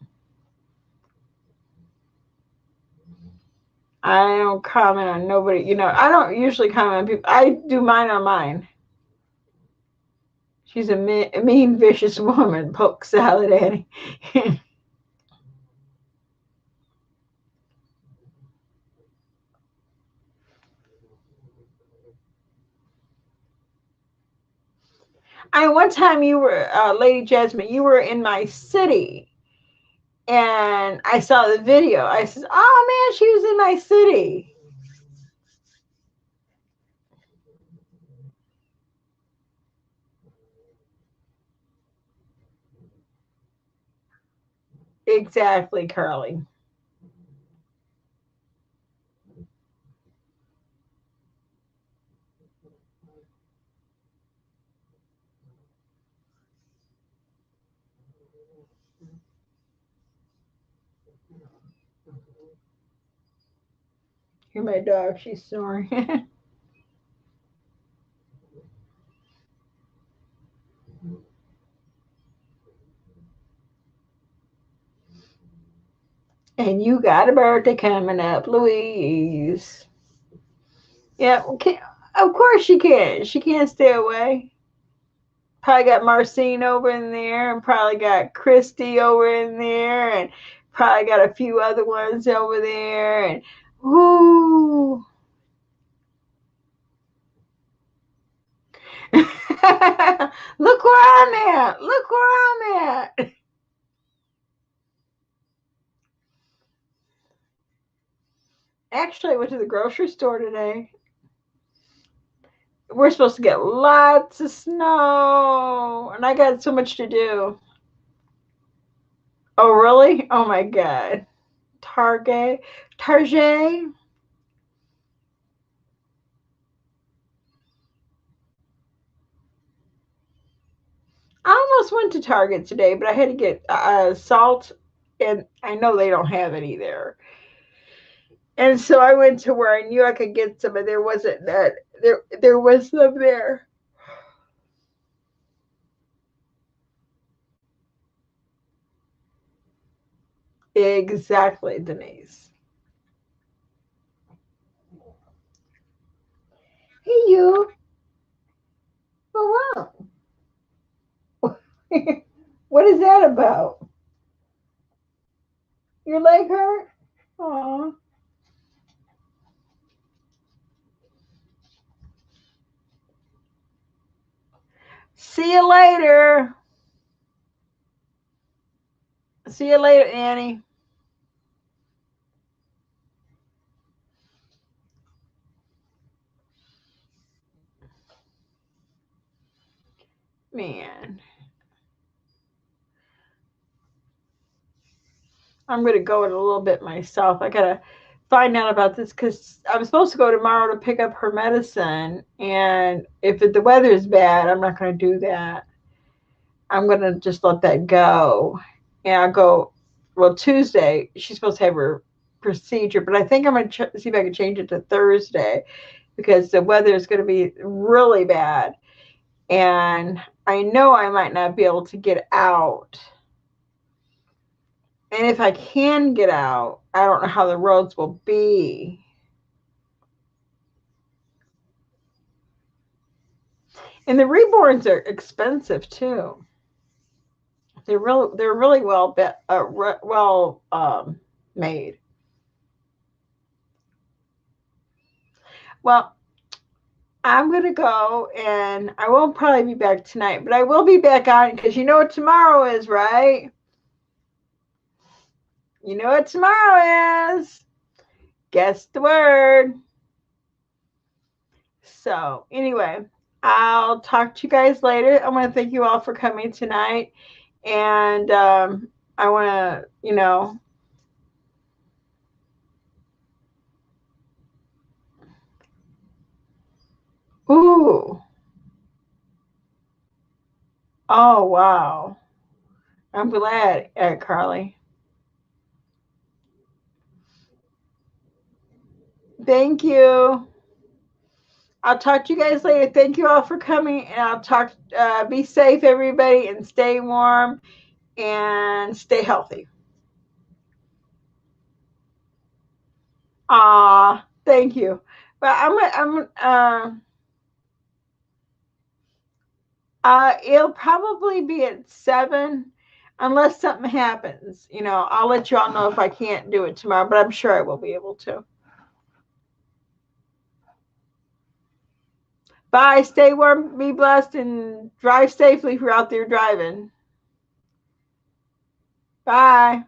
I don't comment on nobody. I don't usually comment on people. I do mine on mine. She's a mean, vicious woman. Poke salad, Annie. One time you were, Lady Jasmine, you were in my city, and I saw the video. I said, "Oh man, she was in my city." Exactly, Carly. Hear my dog? She's snoring. And you got a birthday coming up, Louise. Yeah, okay. Of course she can. She can't stay away. Probably got Marcine over in there, and probably got Christy over in there, and probably got a few other ones over there. And ooh, look where I'm at! Look where I'm at! Actually, I went to the grocery store today. We're supposed to get lots of snow, and I got so much to do. Oh, really? Oh my God. Target. I almost went to Target today, but I had to get salt, and I know they don't have any there. And so I went to where I knew I could get some, and there wasn't that. There was some there. Exactly, Denise. Hey, you. What's wrong? What is that about? Your leg hurt? Aw. See you later. See you later, Annie. Man, I'm going to go in a little bit myself. I got to find out about this because I'm supposed to go tomorrow to pick up her medicine. And if the weather is bad, I'm not going to do that. I'm going to just let that go. And I'll go, well, Tuesday, she's supposed to have her procedure, but I think I'm going to see if I can change it to Thursday because the weather is going to be really bad. And I know I might not be able to get out. And if I can get out, I don't know how the roads will be. And the reborns are expensive too. They're really well made. Well, I'm gonna go, and I won't probably be back tonight, but I will be back on because you know what tomorrow is, right? You know what tomorrow is. Guess the word. So anyway, I'll talk to you guys later. I want to thank you all for coming tonight, and I want to, ooh, oh wow, I'm glad, Carly. Thank you. I'll talk to you guys later. Thank you all for coming, and I'll talk. Be safe, everybody, and stay warm and stay healthy. Thank you. But it'll probably be at 7, unless something happens. I'll let you all know if I can't do it tomorrow, but I'm sure I will be able to. Bye. Stay warm, be blessed, and drive safely if you're out there driving. Bye.